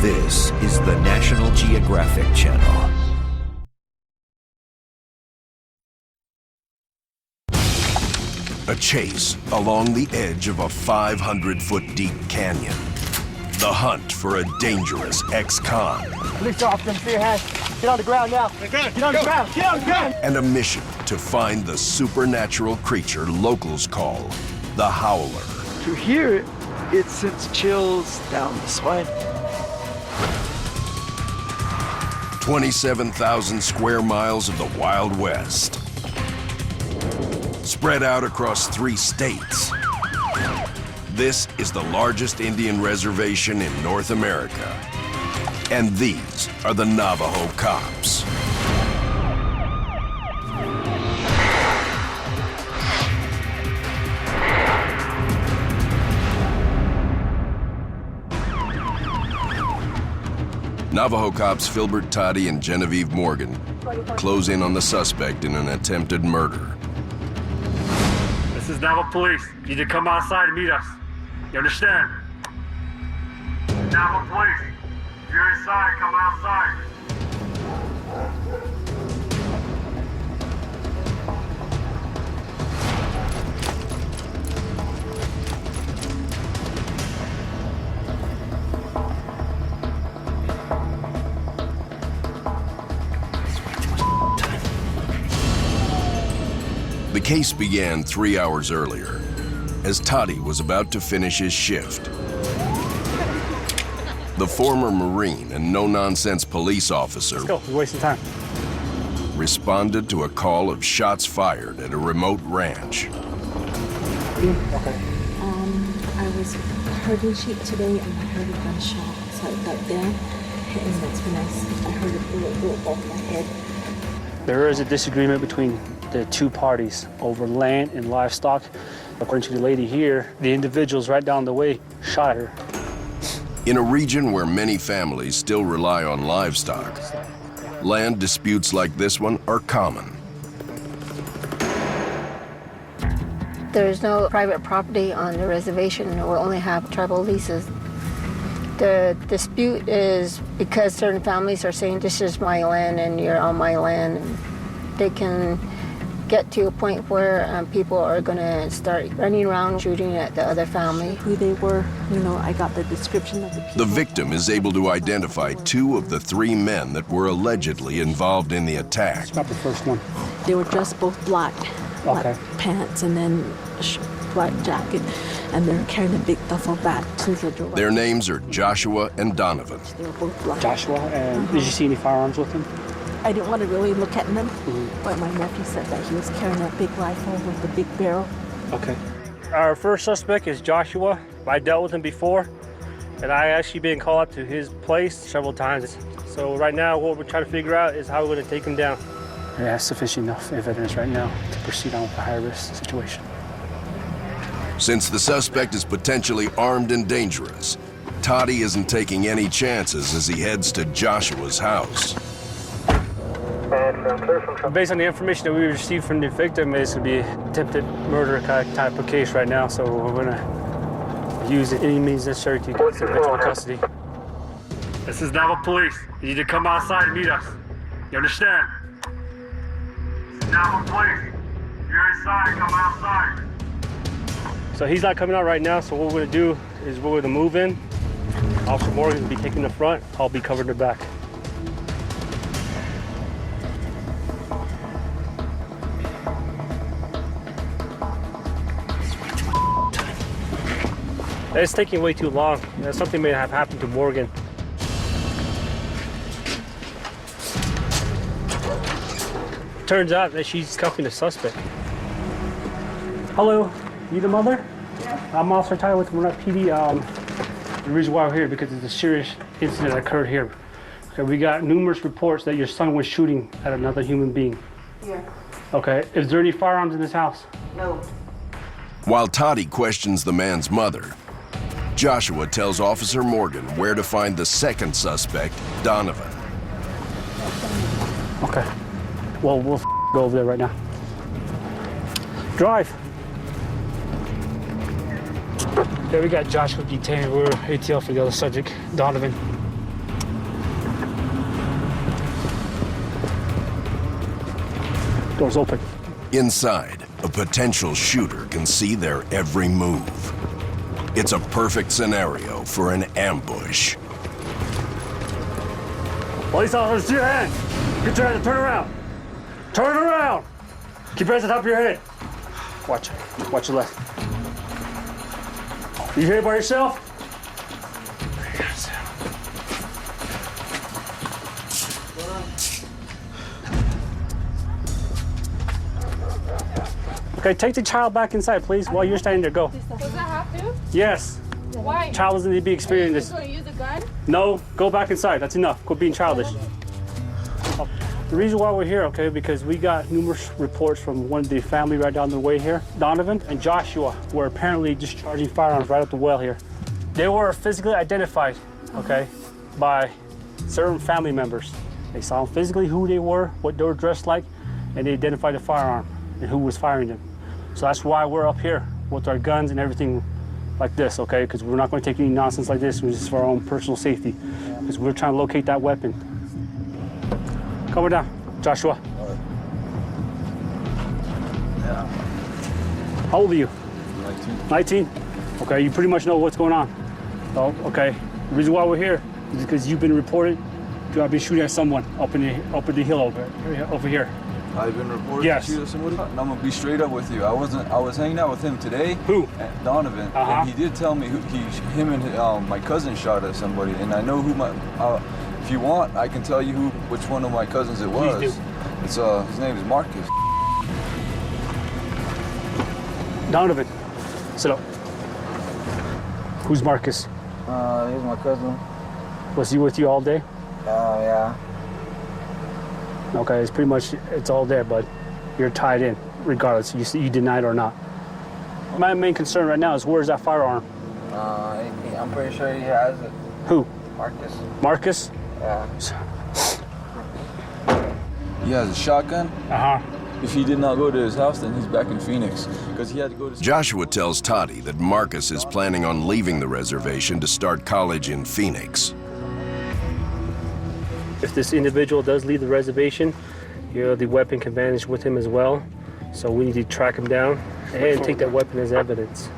This is the National Geographic Channel. A chase along the edge of a 500-foot-deep canyon. The hunt for a dangerous ex-con. Police officer, see your hands. Get on the ground now. Get on the ground. Get on the ground. And a mission to find the supernatural creature locals call the Howler. To hear it, it sends chills down the spine. 27,000 square miles of the Wild West. Spread out across 3 states. This is the largest Indian reservation in North America. And these are the Navajo cops. Navajo cops Filbert Toddy and Genevieve Morgan close in on the suspect in an attempted murder. This is Navajo police. You need to come outside and meet us. You understand? Navajo police. If you're inside, come outside. The case began 3 hours earlier, as Toddy was about to finish his shift. The former Marine and no-nonsense police officer Let's go, we're wasting time. responded to a call of shots fired at a remote ranch. Okay. I was herding sheep today and I heard a gunshot, so I got down and that's when I heard a bullet go off my head. There is a disagreement between the two parties over land and livestock. According to the lady here, the individuals right down the way shot her. In a region where many families still rely on livestock, land disputes like this one are common. There is no private property on the reservation. We only have tribal leases. The dispute is because certain families are saying this is my land and you're on my land. And they can get to a point where people are going to start running around shooting at the other family. Who they were, I got the description of the people. The victim is able to identify 2 of the 3 men that were allegedly involved in the attack. Not the first one. They were dressed both black pants and then black jacket, and they're carrying a big duffel bag to the door. Their names are Joshua and Donovan. They were both black. Joshua, and did you see any firearms with him? I didn't want to really look at them, but my nephew said that he was carrying a big rifle with a big barrel. Okay. Our first suspect is Joshua. I dealt with him before, and I actually been called out to his place several times. So right now, what we're trying to figure out is how we're going to take him down. We have sufficient enough evidence right now to proceed on with a high-risk situation. Since the suspect is potentially armed and dangerous, Toddy isn't taking any chances as he heads to Joshua's house. Based on the information that we received from the victim, it's going to be attempted murder type of case right now, so we're going to use any means necessary to get the victim in custody. This is Navajo police. You need to come outside and meet us. You understand? This is Navajo police. If you're inside, come outside. So he's not coming out right now, so what we're going to do is we're going to move in. Officer Morgan will be taking the front. I'll be covering the back. It's taking way too long. Something may have happened to Morgan. Turns out that she's cuffing the suspect. Hello, you the mother? Yeah. I'm Officer Tyler with Roundup PD. The reason why we're here because it's a serious incident that occurred here. Okay, we got numerous reports that your son was shooting at another human being. Yeah. Okay, is there any firearms in this house? No. While Toddy questions the man's mother, Joshua tells Officer Morgan where to find the second suspect, Donovan. Okay. Well, we'll go over there right now. Drive. Okay, we got Joshua detained. We're ATL for the other subject, Donovan. Doors open. Inside, a potential shooter can see their every move. It's a perfect scenario for an ambush. Police officers, to your hand. Get your hand, turn around. Turn around. Keep your hands on top of your head. Watch your left. You here by yourself? Okay, take the child back inside, please, while you're standing there. Go. Does that have to? Yes. Why? Child doesn't need to be experiencing Are you this. just going to use a gun? No, go back inside. That's enough. Quit being childish. The reason why we're here, okay, because we got numerous reports from one of the family right down the way here. Donovan and Joshua were apparently discharging firearms right up the well here. They were physically identified, okay, by certain family members. They saw physically who they were, what they were dressed like, and they identified the firearm and who was firing them. So that's why we're up here with our guns and everything like this, okay? Because we're not going to take any nonsense like this. It's just for our own personal safety. Because we're trying to locate that weapon. Come on down, Joshua. Yeah. How old are you? 19. 19? Okay, you pretty much know what's going on. Oh, okay. The reason why we're here is because you've been reported to have been shooting at someone up in the hill over here. I've been reported Yes. to shoot at somebody. And I'm gonna be straight up with you. I was hanging out with him today. Who? Donovan. And he did tell me him and my cousin shot at somebody, and I know who if you want, I can tell you which one of my cousins it was. Please do. It's his name is Marcus. Donovan, sit up. Who's Marcus? He's my cousin. Was he with you all day? Yeah. Okay, it's all there, but you're tied in, regardless, you deny it or not. My main concern right now is where's that firearm? I'm pretty sure he has it. Who? Marcus. Marcus? Yeah. He has a shotgun. Uh-huh. If he did not go to his house, then he's back in Phoenix because he had to go to. Joshua tells Toddy that Marcus is planning on leaving the reservation to start college in Phoenix. If this individual does leave the reservation, the weapon can vanish with him as well. So we need to track him down and take that weapon as evidence.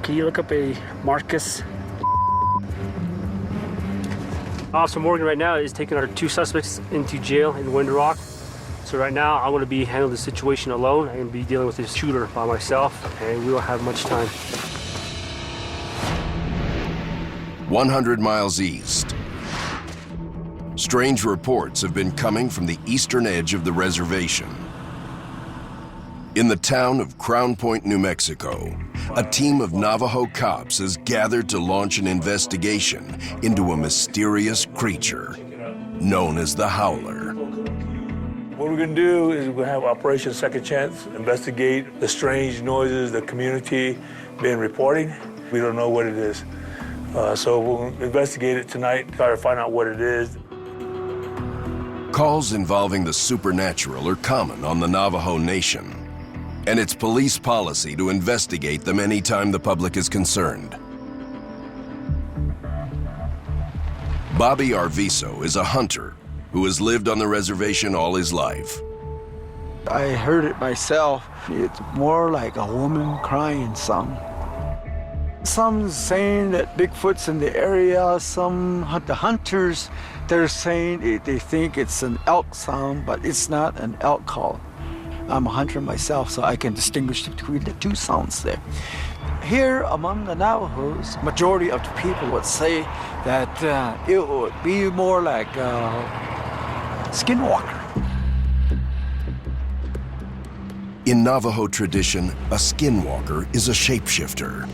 Can you look up a Marcus? Officer Morgan right now is taking our 2 suspects into jail in Wind Rock. So right now I'm going to be handling the situation alone. I'm going to be dealing with this shooter by myself, and we don't have much time. 100 miles east. Strange reports have been coming from the eastern edge of the reservation. In the town of Crown Point, New Mexico, a team of Navajo cops has gathered to launch an investigation into a mysterious creature known as the Howler. What we're going to do is we're going to have Operation Second Chance, investigate the strange noises the community been reporting. We don't know what it is. So we'll investigate it tonight, try to find out what it is. Calls involving the supernatural are common on the Navajo Nation, and it's police policy to investigate them anytime the public is concerned. Bobby Arvizo is a hunter who has lived on the reservation all his life. I heard it myself. It's more like a woman crying song. Some saying that Bigfoot's in the area. Some the hunters, they're saying they think it's an elk sound, but it's not an elk call. I'm a hunter myself, so I can distinguish between the 2 sounds there. Here among the Navajos, majority of the people would say that it would be more like a skinwalker. In Navajo tradition, a skinwalker is a shapeshifter.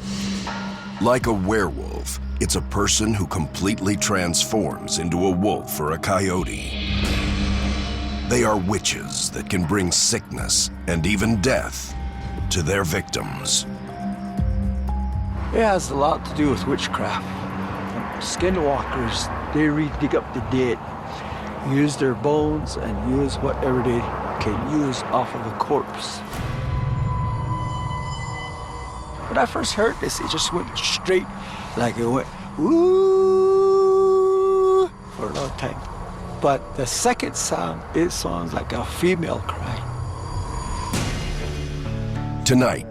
Like a werewolf, it's a person who completely transforms into a wolf or a coyote. They are witches that can bring sickness and even death to their victims. It has a lot to do with witchcraft. Skinwalkers, they dig up the dead, use their bones, and use whatever they can use off of a corpse. When I first heard this, it just went straight, like it went, woo, for a long time. But the second sound, it sounds like a female cry. Tonight,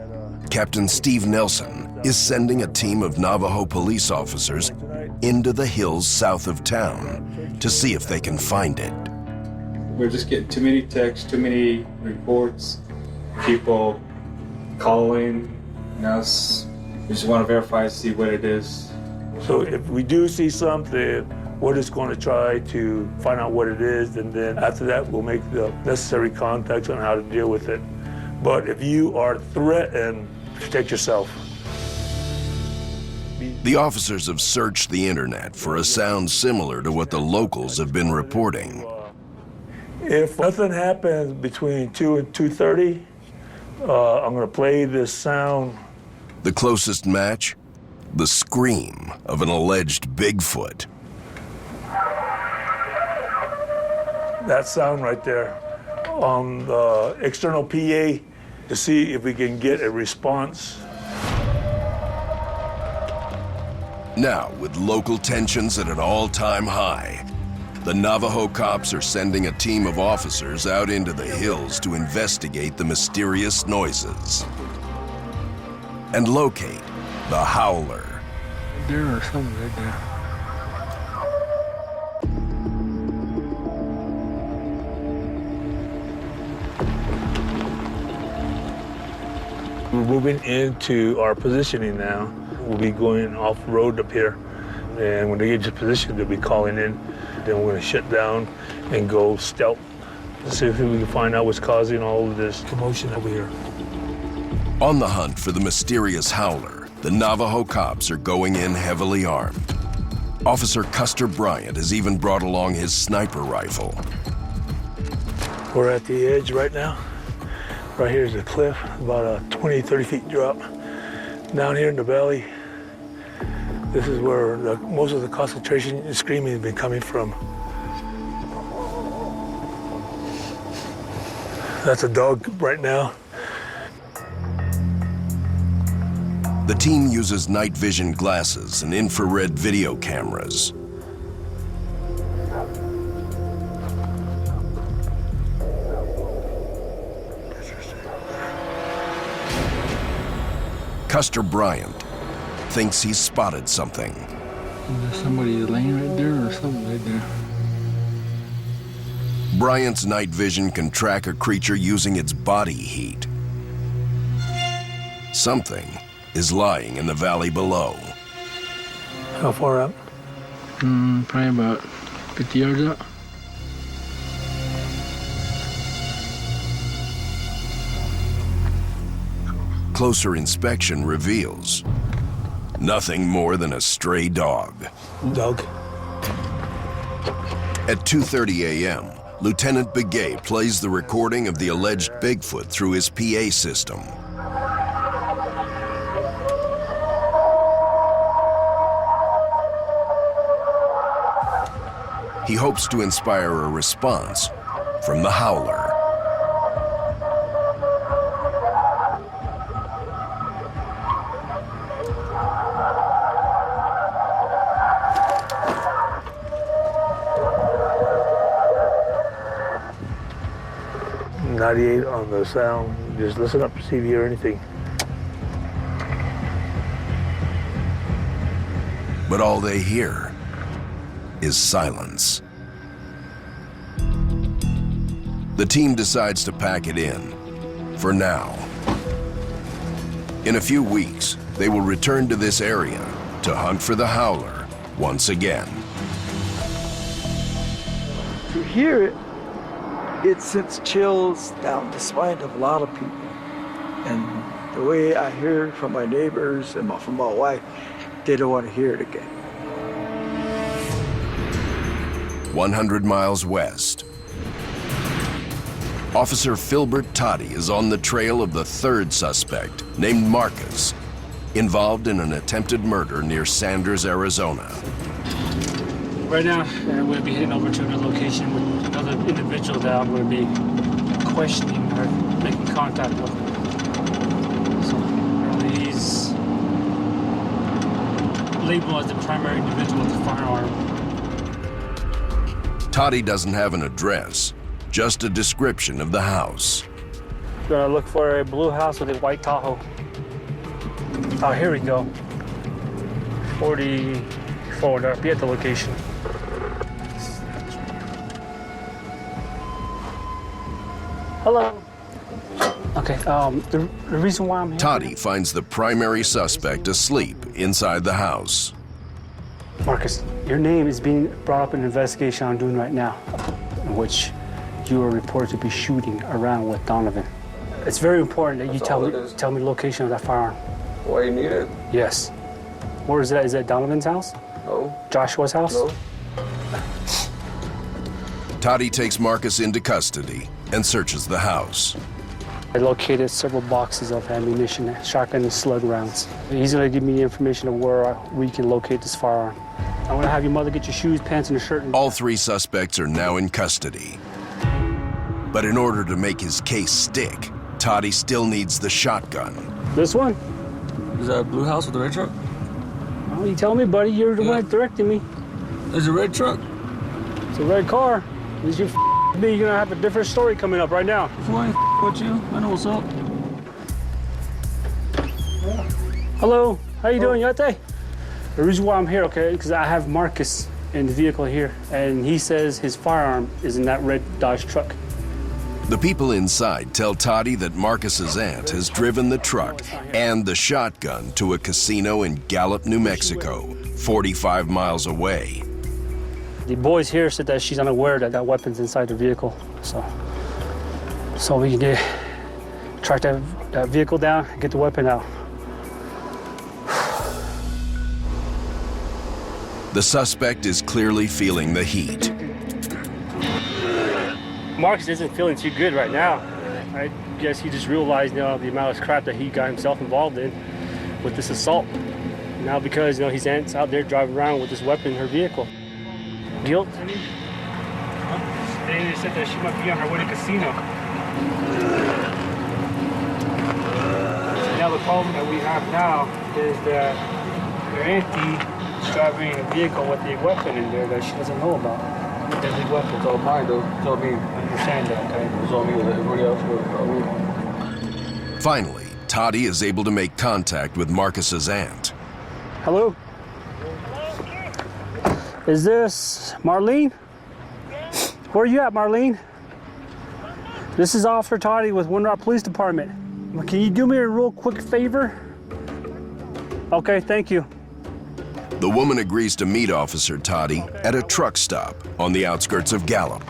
Captain Steve Nelson is sending a team of Navajo police officers into the hills south of town to see if they can find it. We're just getting too many texts, too many reports, people calling us. We just want to verify, see what it is. So if we do see something, we're just going to try to find out what it is, and then after that, we'll make the necessary contacts on how to deal with it. But if you are threatened, protect yourself. The officers have searched the internet for a sound similar to what the locals have been reporting. If nothing happens between 2 and 2:30, I'm going to play this sound. The closest match? The scream of an alleged Bigfoot. That sound right there on the external PA to see if we can get a response. Now, with local tensions at an all-time high, the Navajo cops are sending a team of officers out into the hills to investigate the mysterious noises and locate the Howler. There are some right there. We're moving into our positioning now. We'll be going off-road up here. And when they get to position, they'll be calling in. Then we're going to shut down and go stealth. See if we can find out what's causing all of this commotion over here. On the hunt for the mysterious Howler, the Navajo cops are going in heavily armed. Officer Custer Bryant has even brought along his sniper rifle. We're at the edge right now. Right here is a cliff, about a 20, 30 feet drop. Down here in the valley, this is where most of the concentration and screaming has been coming from. That's a dog right now. The team uses night vision glasses and infrared video cameras. Custer Bryant thinks he's spotted something. There's somebody laying right there or something right there. Bryant's night vision can track a creature using its body heat. Something is lying in the valley below. How far out? Probably about 50 yards out. Closer inspection reveals nothing more than a stray dog. Dog. At 2:30 a.m., Lieutenant Begay plays the recording of the alleged Bigfoot through his PA system. He hopes to inspire a response from the Howler. .98 on the sound. Just listen up to see if you hear anything. But all they hear is silence. The team decides to pack it in, for now. In a few weeks, they will return to this area to hunt for the Howler once again. To hear it, it sends chills down the spine of a lot of people. And the way I hear it from my neighbors and from my wife, they don't want to hear it again. 100 miles west, Officer Filbert Toddy is on the trail of the third suspect, named Marcus, involved in an attempted murder near Sanders, Arizona. Right now, we'll be heading over to another location with another individual that I'm going to be questioning or making contact with. So he's label as the primary individual with the firearm. Toddy doesn't have an address, just a description of the house. Gonna look for a blue house with a white Tahoe. Oh, here we go. 44, that'll be at the location. Hello. Okay, the reason why I'm here... Toddy finds the primary suspect asleep inside the house. Marcus, your name is being brought up in an investigation I'm doing right now, in which you are reported to be shooting around with Donovan. It's very important that you tell me the location of that firearm. Why you need it? Yes. Where is that? Is that Donovan's house? No. Joshua's house? No. Toddy takes Marcus into custody and searches the house. I located several boxes of ammunition, shotgun and slug rounds. He's gonna give me information of where we can locate this firearm. I wanna have your mother get your shoes, pants, and a shirt. All three suspects are now in custody. But in order to make his case stick, Toddy still needs the shotgun. This one? Is that a blue house with a red truck? Oh, you tell me, buddy. You're the one directing me. There's a red truck. It's a red car. Is you me? You're gonna have a different story coming up right now. Why with you? I know what's up. Hello. How you doing, Yate? The reason why I'm here, okay, because I have Marcus in the vehicle here, and he says his firearm is in that red Dodge truck. The people inside tell Toddy that Marcus's aunt has driven the truck and the shotgun to a casino in Gallup, New Mexico, 45 miles away. The boys here said that she's unaware that that weapon's inside the vehicle, so we can track that vehicle down and get the weapon out. The suspect is clearly feeling the heat. Marcus isn't feeling too good right now. I guess he just realized, the amount of crap that he got himself involved in with this assault. Now because, his aunt's out there driving around with this weapon in her vehicle. Guilt? They said that she might be on her way to casino. Now the problem that we have now is that your auntie is driving a vehicle with a weapon in there that she doesn't know about. A deadly weapon. It's all mine, though. It's all me. I understand that, okay? It's all me. Everybody else was Finally, Toddy is able to make contact with Marcus's aunt. Hello? Is this Marlene? Where are you at, Marlene? This is Officer Toddy with Winter Rock Police Department. Can you do me a real quick favor? Okay, thank you. The woman agrees to meet Officer Toddy at a truck stop on the outskirts of Gallup.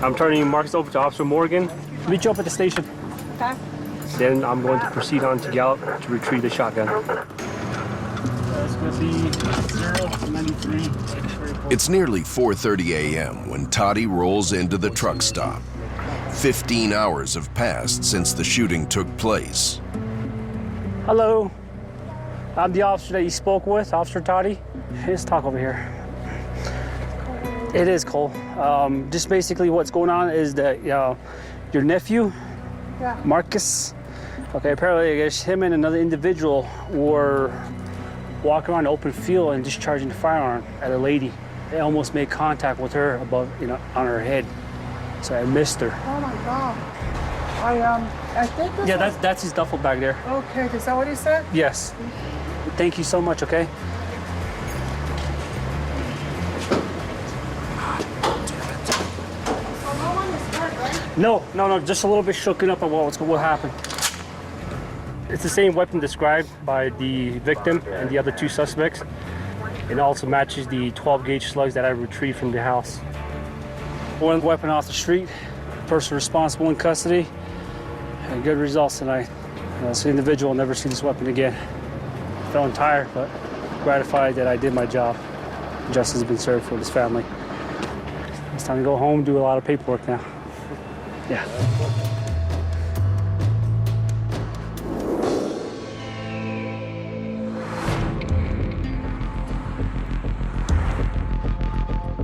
I'm turning Marcus over to Officer Morgan. Meet you up at the station. Okay. Then I'm going to proceed on to Gallup to retrieve the shotgun. It's going to be 093. It's nearly 4:30 a.m. when Toddy rolls into the truck stop. 15 hours have passed since the shooting took place. Hello. I'm the officer that you spoke with, Officer Toddy. Let's talk over here. It is Cole. Just basically what's going on is that your nephew, Marcus, okay, apparently I guess him and another individual were walking around the open field and discharging the firearm at a lady. They almost made contact with her above, on her head. So I missed her. Oh my God. I think this that's his duffel bag there. Okay, is that what he said? Yes. Thank you so much, okay? No, just a little bit shooken up on what happened. It's the same weapon described by the victim and the other two suspects. It also matches the 12-gauge slugs that I retrieved from the house. One weapon off the street, person responsible in custody, and good results tonight. This individual will never see this weapon again. Feeling tired, but gratified that I did my job. Justice has been served for this family. It's time to go home, do a lot of paperwork now. Yeah.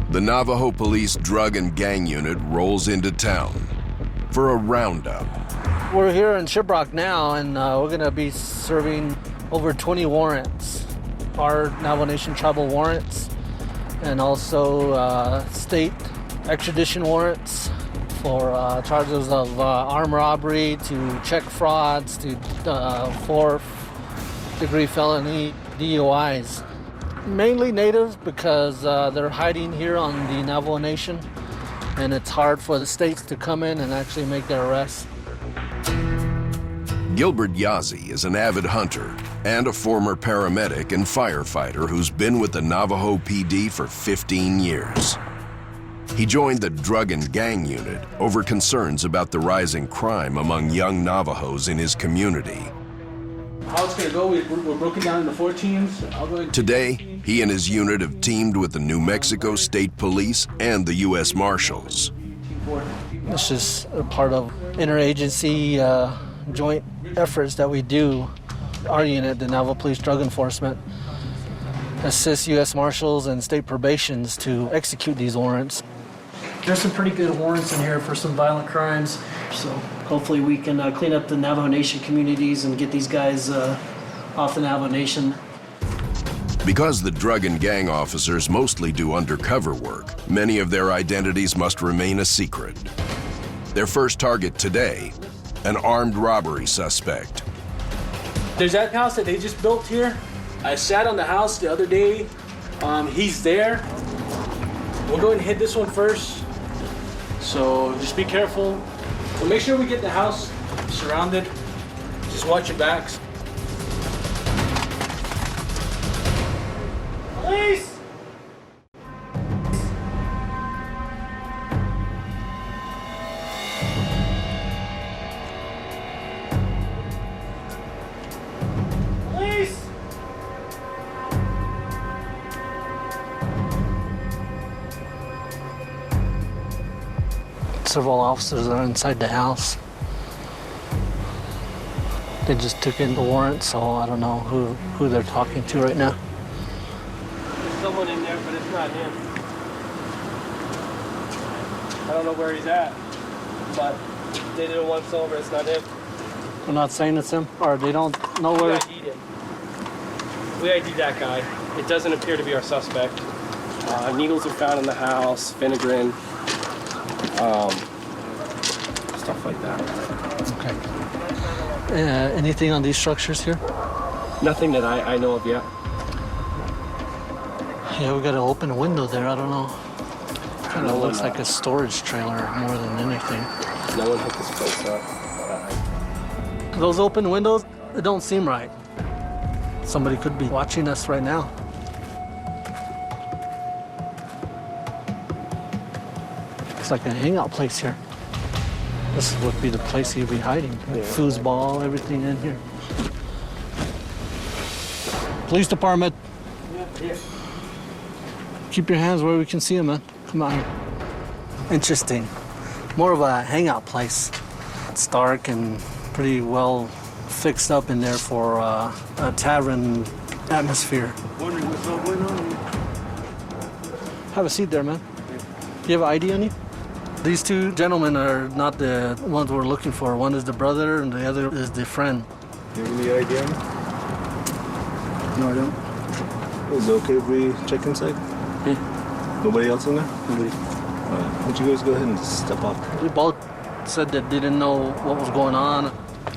The Navajo Police Drug and Gang Unit rolls into town for a roundup. We're here in Shiprock now, and we're going to be serving over 20 warrants. Our Navajo Nation tribal warrants, and also state extradition warrants for charges of armed robbery to check frauds to 4th-degree felony DUIs. Mainly natives because they're hiding here on the Navajo Nation, and it's hard for the states to come in and actually make their arrests. Gilbert Yazzie is an avid hunter and a former paramedic and firefighter who's been with the Navajo PD for 15 years. He joined the drug and gang unit over concerns about the rising crime among young Navajos in his community. How it's going to go, we're broken down into 4 teams. Today, he and his unit have teamed with the New Mexico State Police and the U.S. Marshals. This is a part of interagency joint efforts that we do. Our unit, the Navajo Police Drug Enforcement, assists U.S. Marshals and state probations to execute these warrants. There's some pretty good warrants in here for some violent crimes, so hopefully we can clean up the Navajo Nation communities and get these guys off the Navajo Nation. Because the drug and gang officers mostly do undercover work, many of their identities must remain a secret. Their first target today, an armed robbery suspect. There's that house that they just built here. I sat on the house the other day. He's there. We'll go ahead and hit this one first. So just be careful. We'll make sure we get the house surrounded. Just watch your backs. Police! Police! Several officers are inside the house. They just took in the warrant, so I don't know who they're talking to right now. There's someone in there, but it's not him. I don't know where he's at, but they didn't want us over. It's not him. They're not saying it's him, or they don't know where. We ID'd him. We ID'd that guy. It doesn't appear to be our suspect. Needles are found in the house, Finegrin, stuff like that. Okay. Anything on these structures here? Nothing that I know of yet. Yeah, we got an open window there. I don't know. Kind of looks like a storage trailer more than anything. No one hooked this place up. Those open windows, it don't seem right. Somebody could be watching us right now. It's like a hangout place here. This would be the place he'd be hiding. Foosball, everything in here. Police department. Keep your hands where we can see them, man. Come on. Interesting. More of a hangout place. It's dark and pretty well fixed up in there for a tavern atmosphere. Wondering what's all going on here. Have a seat there, man. Do you have an ID on you? These 2 gentlemen are not the ones we're looking for. One is the brother and the other is the friend. You have any ID on you? No, I don't. Is it okay if we check inside? Yeah. Nobody else in there? Nobody. Why don't you guys go ahead and step off? They both said that they didn't know what was going on.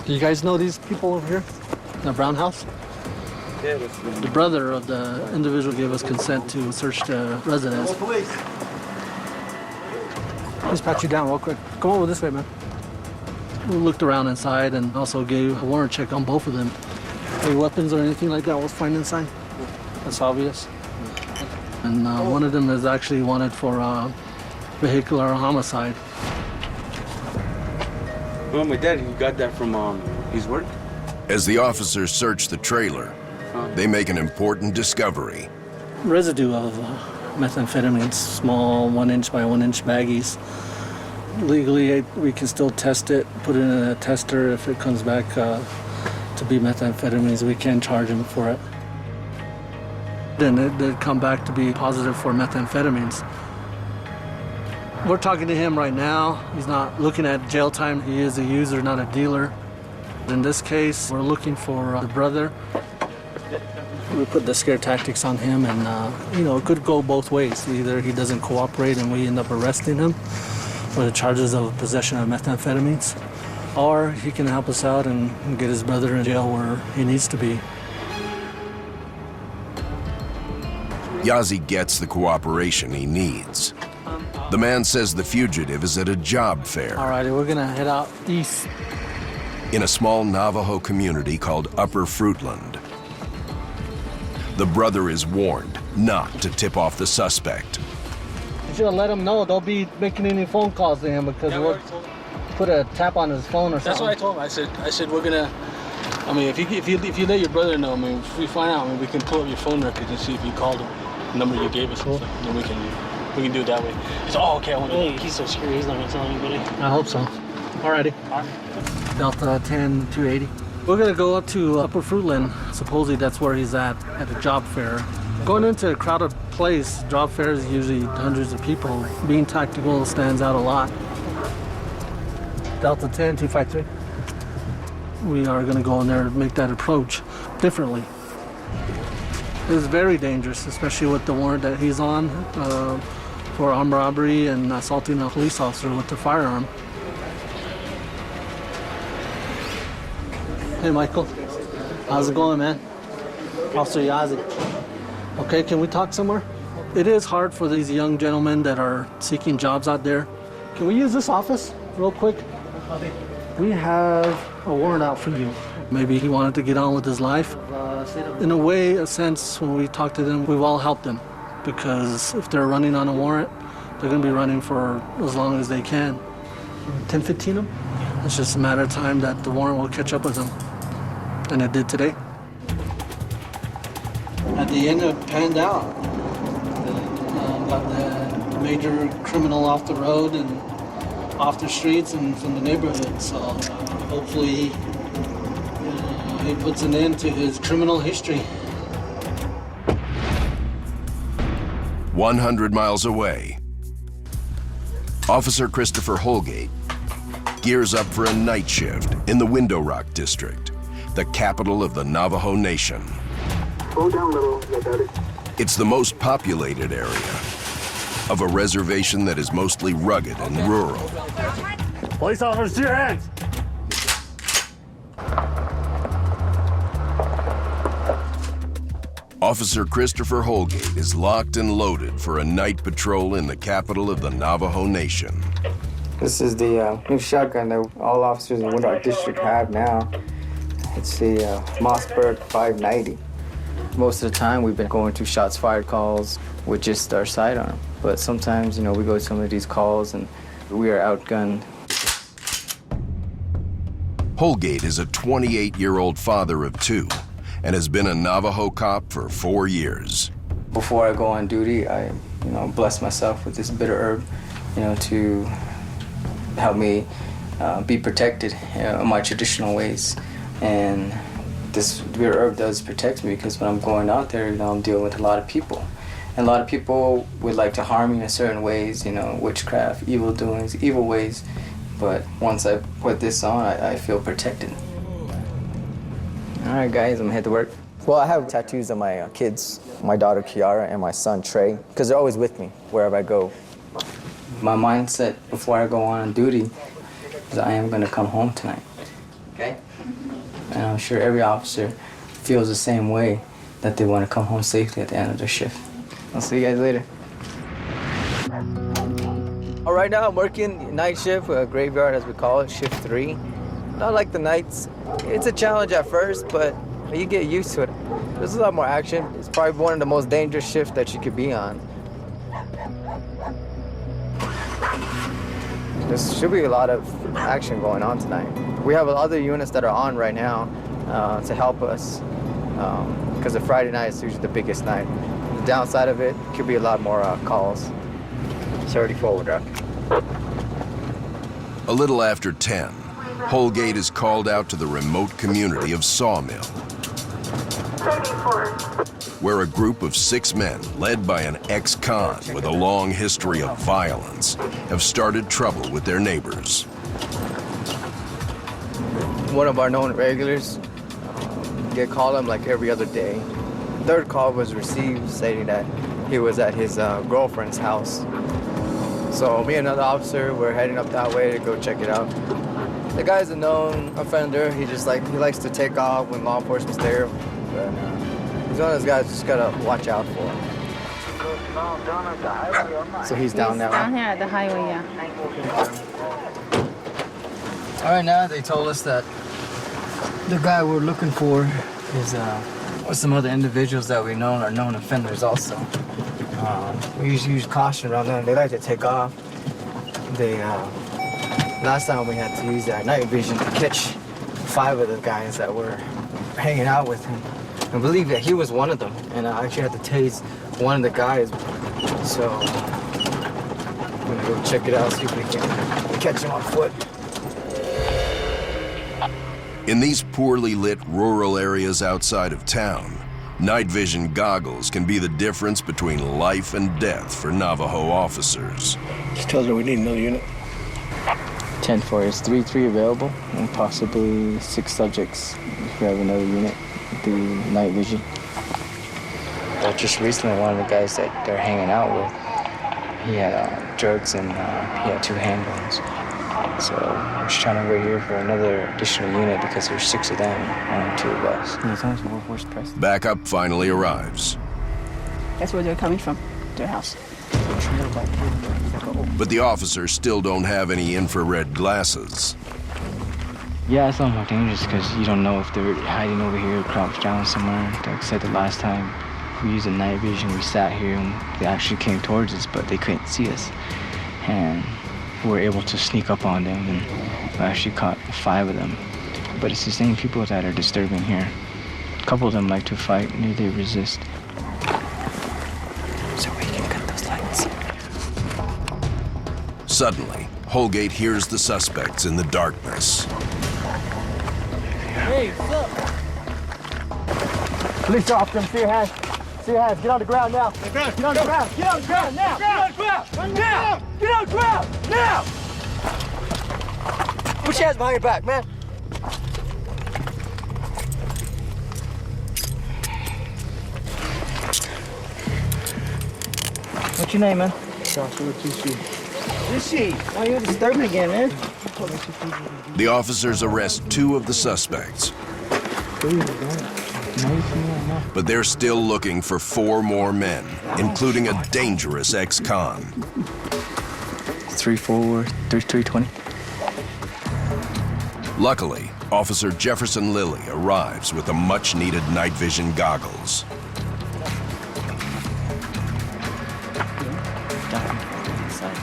Do you guys know these people over here? In the brown house? Yeah, The brother of the individual gave us consent to search the residence. police. Just pat you down real quick. Come over this way, man. We looked around inside and also gave a warrant check on both of them. Any weapons or anything like that was found inside? That's obvious. And one of them is actually wanted for vehicular homicide. Well, my dad, he got that from his work. As the officers search the trailer, they make an important discovery. Residue of methamphetamine, small 1-inch by 1-inch baggies. Legally, we can still test it, put it in a tester. If it comes back to be methamphetamines, we can charge them for it. Then it did come back to be positive for methamphetamines. We're talking to him right now. He's not looking at jail time. He is a user, not a dealer. In this case, we're looking for the brother. We put the scare tactics on him, and it could go both ways. Either he doesn't cooperate and we end up arresting him for the charges of possession of methamphetamines, or he can help us out and get his brother in jail where he needs to be. Yazi gets the cooperation he needs. The man says the fugitive is at a job fair. All righty, we're gonna head out east. In a small Navajo community called Upper Fruitland. The brother is warned not to tip off the suspect. You should have let him know. Don't be making any phone calls to him because we'll put a tap on his phone or something. That's what I told him. I said we're gonna. I mean, if you let your brother know, I mean, if we find out, I mean, we can pull up your phone records and see if you called him, the number you gave us, and stuff. Then we can do it that way. He said, oh, okay, I want to do that. He's so scary. He's not gonna tell anybody. I hope so. Alrighty. Delta 10 280. We're gonna go up to Upper Fruitland. Supposedly that's where he's at a job fair. Going into a crowded place, job fair is usually hundreds of people. Being tactical stands out a lot. Delta 10 253. We are gonna go in there and make that approach differently. It's very dangerous, especially with the warrant that he's on for armed robbery and assaulting a police officer with a firearm. Hey, Michael. How's it going, man? Officer Yazi. Okay, can we talk somewhere? It is hard for these young gentlemen that are seeking jobs out there. Can we use this office real quick? We have a warrant out for you. Maybe he wanted to get on with his life. In a way, a sense, when we talk to them, we've all helped them. Because if they're running on a warrant, they're going to be running for as long as they can. 10-15 them? It's just a matter of time that the warrant will catch up with them. And it did today. At the end, it panned out. Got the major criminal off the road and off the streets and from the neighborhood. So hopefully he puts an end to his criminal history. 100 miles away, Officer Christopher Holgate gears up for a night shift in the Window Rock District, the capital of the Navajo Nation. Slow down a little, I got it. It's the most populated area of a reservation that is mostly rugged and rural. Police officers, to your hands! Officer Christopher Holgate is locked and loaded for a night patrol in the capital of the Navajo Nation. This is the new shotgun that all officers in the Window Rock District have now. It's the Mossberg 590. Most of the time, we've been going to shots fired calls with just our sidearm. But sometimes, we go to some of these calls and we are outgunned. Holgate is a 28-year-old father of two and has been a Navajo cop for 4 years. Before I go on duty, I, bless myself with this bitter herb, to help me be protected in my traditional ways. And this bitter herb does protect me because when I'm going out there, I'm dealing with a lot of people. And a lot of people would like to harm me in certain ways, witchcraft, evil doings, evil ways. But once I put this on, I feel protected. All right, guys, I'm gonna head to work. Well, I have tattoos on my kids, my daughter Kiara and my son Trey, because they're always with me wherever I go. My mindset before I go on duty is I am gonna come home tonight. Okay? And I'm sure every officer feels the same way, that they want to come home safely at the end of their shift. I'll see you guys later. All right, now I'm working night shift, graveyard as we call it, shift 3. I like the nights. It's a challenge at first, but you get used to it. There's a lot more action. It's probably one of the most dangerous shifts that you could be on. There should be a lot of action going on tonight. We have other units that are on right now to help us because the Friday night is usually the biggest night. The downside of it could be a lot more calls. 30 forward, up. A little after 10, Holgate is called out to the remote community of Sawmill. 34. where a group of 6 men, led by an ex-con with a long history of violence, have started trouble with their neighbors. One of our known regulars get called him like every other day. Third call was received stating that he was at his girlfriend's house. So me and another officer were heading up that way to go check it out. The guy's a known offender. He likes to take off when law enforcement's there. But he's one of those guys just gotta watch out for him. So he's down now. Down here at the highway, yeah. All right, now they told us that the guy we're looking for is some other individuals that we know are known offenders also. We use caution around them. They like to take off. Last time we had to use our night vision to catch 5 of the guys that were hanging out with him. I believe that he was one of them, and I actually had to tase one of the guys. So I'm gonna go check it out, see if we can catch him on foot. In these poorly lit rural areas outside of town, night vision goggles can be the difference between life and death for Navajo officers. Just tells her we need another unit. 10-4 is 3-3 available, and possibly 6 subjects if we have another unit with the night vision. Just recently, one of the guys that they're hanging out with, he had drugs and he had 2 handguns. So we're just trying to wait here for another additional unit because there's 6 of them and 2 of us. Backup finally arrives. That's where they're coming from, their house. But the officers still don't have any infrared glasses. Yeah, it's a lot more dangerous because you don't know if they're hiding over here, crouched down somewhere. Like I said, the last time we used the night vision, we sat here and they actually came towards us, but they couldn't see us. And we were able to sneak up on them, and we actually caught 5 of them. But it's the same people that are disturbing here. A couple of them like to fight, and they resist. So we can cut those lights. Suddenly, Holgate hears the suspects in the darkness. Hey, what's up? Police officer, see your hands. See your hands. Get on the ground now. Get on the ground. Get on the ground now. Get on the ground. Now. Get on the ground. Now. Put your hands behind your back, man. What's your name, man? Joshua T.C. Rishi, why are you disturbing again, man? The officers arrest 2 of the suspects. But they're still looking for 4 more men, including a dangerous ex-con. 3-4, 320. Luckily, Officer Jefferson Lilly arrives with the much-needed night vision goggles.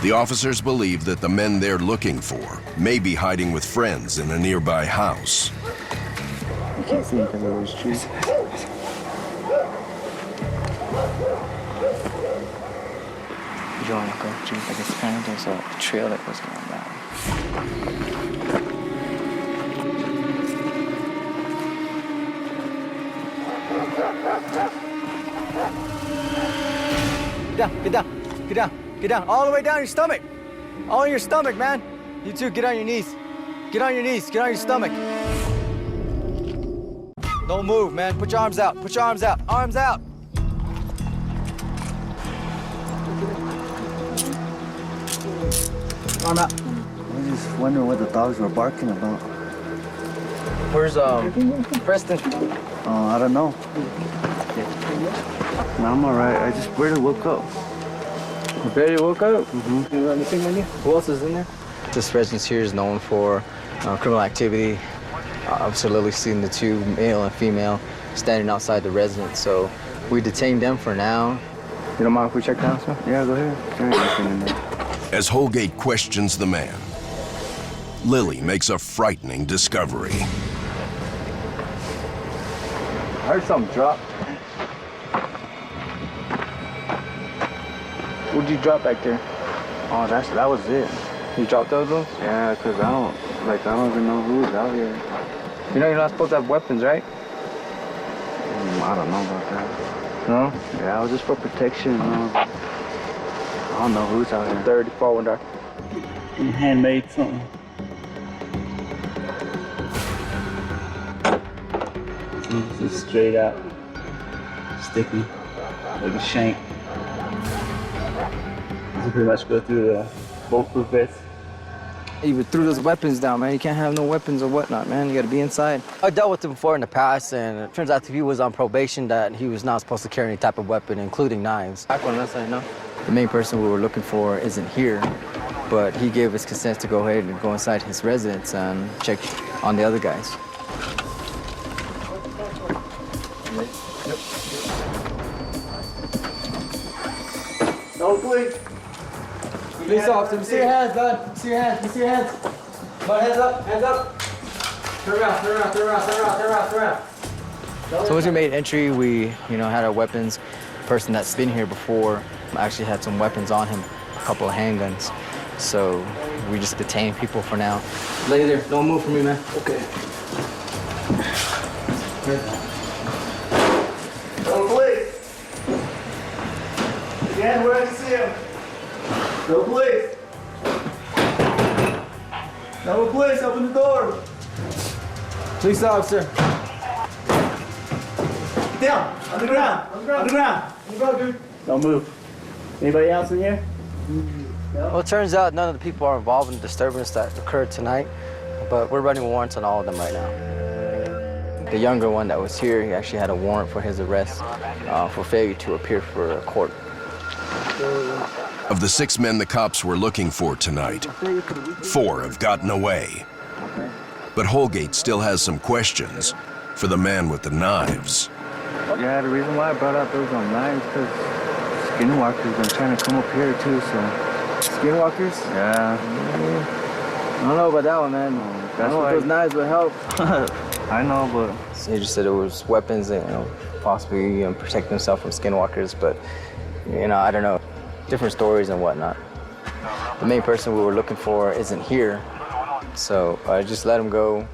The officers believe that the men they're looking for may be hiding with friends in a nearby house. You can't see because of those trees. You don't want to go through, I guess apparently there's a trail that goes around that. Get down, get down, get down, all the way down your stomach. All in your stomach, man. You two, get on your knees. Get on your knees, get on your stomach. Don't move, man. Put your arms out, put your arms out, arms out. Arm out. I just wonder what the dogs were barking about. Where's Preston? I don't know. No, I'm all right. I just barely woke up. You barely woke up? Mm-hmm. You got anything on you? Who else is in there? This residence here is known for criminal activity. Officer Lilly seen the 2, male and female, standing outside the residence, so we detained them for now. You don't mind if we check the house, man? Yeah, go ahead. There ain't anything in there. As Holgate questions the man, Lilly makes a frightening discovery. I heard something drop. What'd you drop back there? Oh, that was it. You dropped those ones? Yeah, because I don't even know who's out here. You know you're not supposed to have weapons, right? I don't know about that. No? Yeah, I was just for protection. I don't know who's out here. 34 window. Handmade something. This is straight out. Sticky. Like a shank. You pretty much go through the bulletproof vest. He threw those weapons down, man. You can't have no weapons or whatnot, man. You gotta be inside. I dealt with him before in the past, and it turns out that he was on probation that he was not supposed to carry any type of weapon, including knives. Back on that side, no. The main person we were looking for isn't here, but he gave us consent to go ahead and go inside his residence and check on the other guys. No, please. Police officer, see your hands, bud. See your hands, see your hands. Bud, hands up, hands up. Turn around, turn around, turn around, turn around, turn around, turn around. So once we made entry, we, had our weapons. The person that's been here before actually had some weapons on him, a couple of handguns. So we just detained people for now. Lay there, don't move for me, man. Okay. No, please. Again, where did you see him? No, please. No, please, open the door. Police officer. Get down, on the ground, on the ground, on the ground. On the ground, dude. Don't move. Anybody else in here? Well, it turns out none of the people are involved in the disturbance that occurred tonight, but we're running warrants on all of them right now. The younger one that was here, he actually had a warrant for his arrest for failure to appear for a court. Of the 6 men the cops were looking for tonight, 4 have gotten away. But Holgate still has some questions for the man with the knives. Yeah, the reason why I brought out those knives because skinwalkers been trying to come up here too, so. Skinwalkers? Yeah. I don't know about that one, man. That's what those knives would help. I know, but... So he just said it was weapons and, possibly protect himself from skinwalkers, but, I don't know. Different stories and whatnot. The main person we were looking for isn't here, so I just let him go.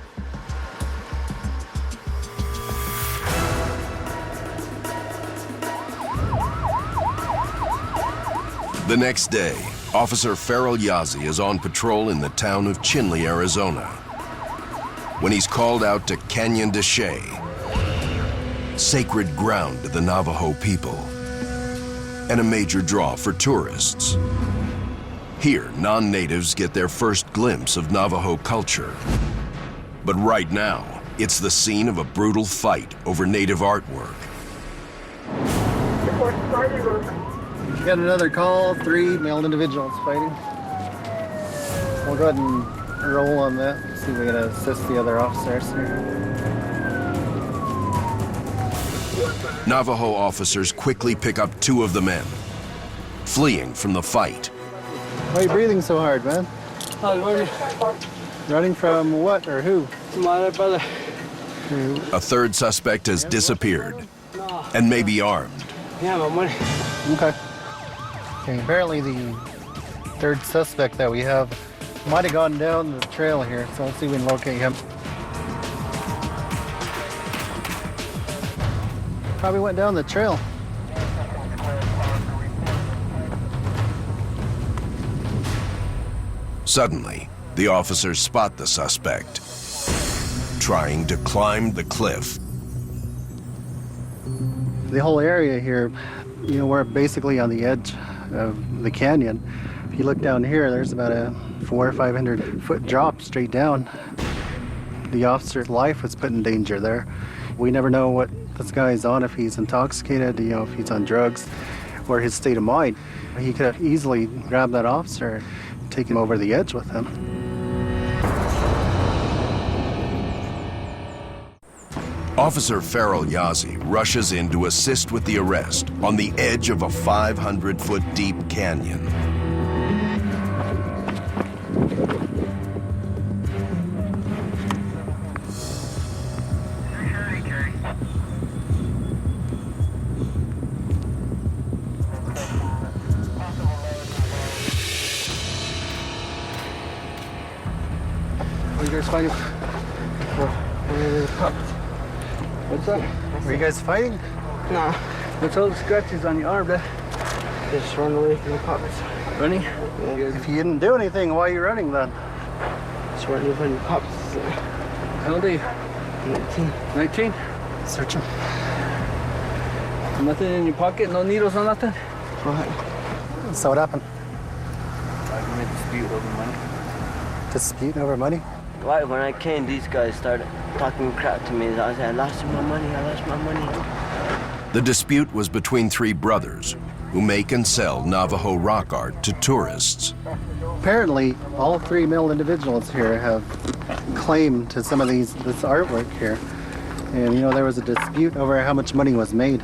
The next day, Officer Farrell Yazzie is on patrol in the town of Chinle, Arizona, when he's called out to Canyon de Chelly, sacred ground to the Navajo people, and a major draw for tourists. Here, non-natives get their first glimpse of Navajo culture. But right now, it's the scene of a brutal fight over native artwork. We got another call, 3 male individuals fighting. We'll go ahead and roll on that, see if we can assist the other officers here. Navajo officers quickly pick up 2 of the men, fleeing from the fight. Why are you breathing so hard, man? Running. Running from what or who? My brother. A 3rd suspect has disappeared and may be armed. Yeah, my money. Okay. Apparently the 3rd suspect that we have might have gone down the trail here, so let's see if we can locate him. Probably went down the trail. Suddenly, the officers spot the suspect, trying to climb the cliff. The whole area here, we're basically on the edge of the canyon. If you look down here, there's about a 400 or 500 foot drop straight down. The officer's life was put in danger there. We never know what this guy's on, if he's intoxicated, if he's on drugs, or his state of mind. He could have easily grabbed that officer and taken him over the edge with him. Officer Farrell Yazzie rushes in to assist with the arrest on the edge of a 500-foot deep canyon. What are you guys fighting? What's up? Were you guys fighting? Nah. What's all the scratches on your arm, Dad? Just run away from the cops. Running? Yeah. If you didn't do anything, why are you running then? Just running from the cops. How old are you? 19. 19? Search him. Nothing in your pocket? No needles or nothing? What? So what happened? Argument, dispute over money. Dispute over money? Right when I came, these guys started talking crap to me. I said, I lost my money. The dispute was between three brothers who make and sell Navajo rock art to tourists. Apparently, all three male individuals here have claim to some of this artwork here. And there was a dispute over how much money was made.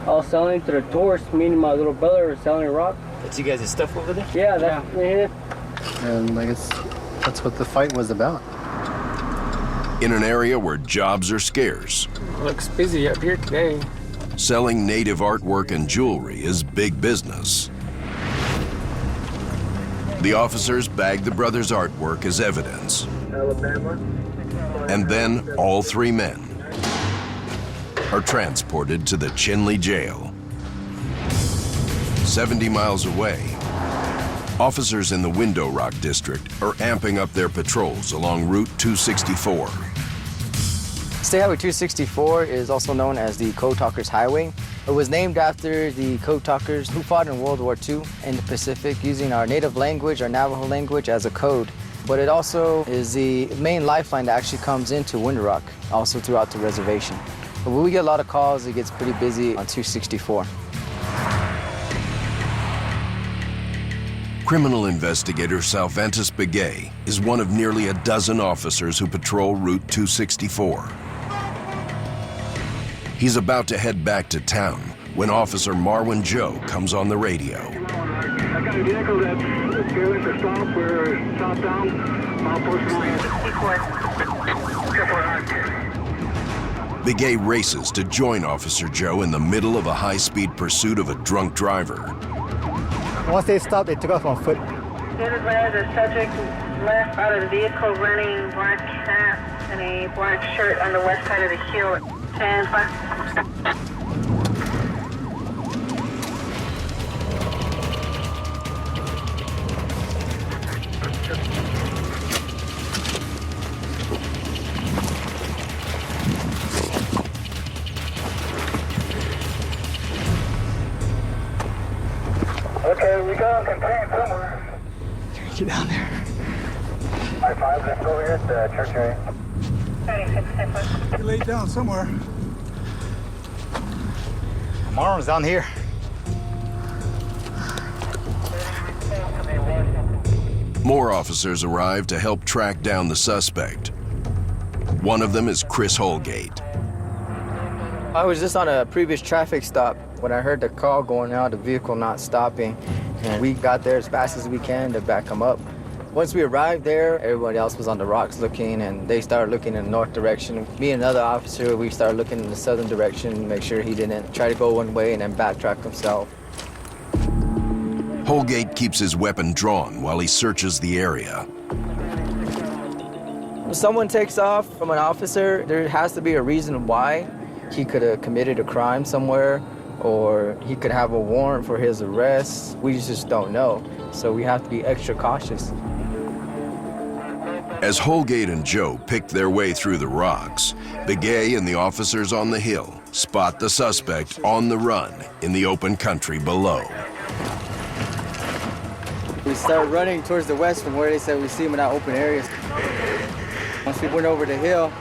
I was selling to the tourists, me and my little brother were selling rock. That's you guys' stuff over there? Yeah, that's yeah. And I guess that's what the fight was about. In an area where jobs are scarce, Looks busy up here today. selling native artwork and jewelry is big business. The officers bag the brothers' artwork as evidence. And then all three men are transported to the Chinle jail. 70 miles away, officers in the Window Rock district are amping up their patrols along Route 264. State Highway 264 is also known as the Code Talkers Highway. It was named after the Code Talkers who fought in World War II in the Pacific using our native language, our Navajo language, as a code. But it also is the main lifeline that actually comes into Window Rock, also throughout the reservation. But when we get a lot of calls, it gets pretty busy on 264. Criminal investigator Salvantis Begay is one of nearly a dozen officers who patrol Route 264. He's about to head back to town when Officer Marwin Joe comes on the radio. I got a vehicle that's failing to stop. We're stopped down. Begay races to join Officer Joe in the middle of a high-speed pursuit of a drunk driver. Once they stopped, they took off on foot. The subject left out of the vehicle running black cap and a black shirt on the west side of the hill. 10-5. Okay, we got him contained somewhere. Get down there. I-5, let's go here at the church area. He laid down somewhere. Marlon's down here. More officers arrive to help track down the suspect. One of them is Chris Holgate. I was just on a previous traffic stop when I heard the call going out, the vehicle not stopping. And we got there as fast as we can to back him up. Once we arrived there, everybody else was on the rocks looking, and they started looking in the north direction. Me and another officer, we started looking in the southern direction to make sure he didn't try to go one way and then backtrack himself. Holgate keeps his weapon drawn while he searches the area. When someone takes off from an officer, there has to be a reason why. He could have committed a crime somewhere, or he could have a warrant for his arrest. We just don't know, so we have to be extra cautious. As Holgate and Joe pick their way through the rocks, Begay and the officers on the hill spot the suspect on the run in the open country below. We started running towards the west from where they said we see him in that open area. Once we went over the hill,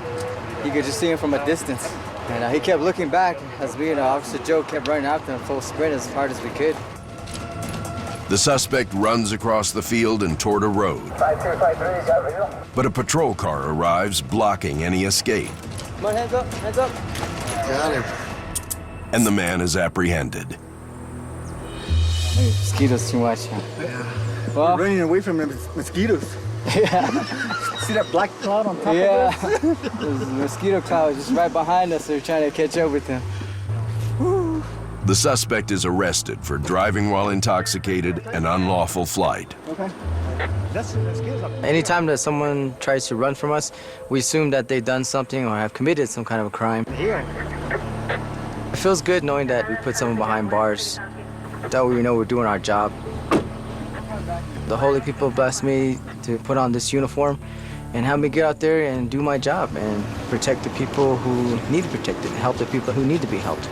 you could just see him from a distance. And he kept looking back as we and Officer Joe kept running after him full sprint as hard as we could. The suspect runs across the field and toward a road. 5253, you got visual? But a patrol car arrives, blocking any escape. Come on, hands up, hands up. Got him. And the man is apprehended. Hey, mosquitoes too much. Yeah. Well, we're running away from the mosquitoes. Yeah. See that black cloud on top of us? There's a mosquito cloud just right behind us. They're trying to catch up with them. The suspect is arrested for driving while intoxicated and unlawful flight. Okay. That's mosquitoes up there. Anytime that someone tries to run from us, we assume that they've done something or have committed some kind of a crime. Here. It feels good knowing that we put someone behind bars, that we know we're doing our job. The holy people blessed me to put on this uniform and help me get out there and do my job and protect the people who need to be protected, help the people who need to be helped.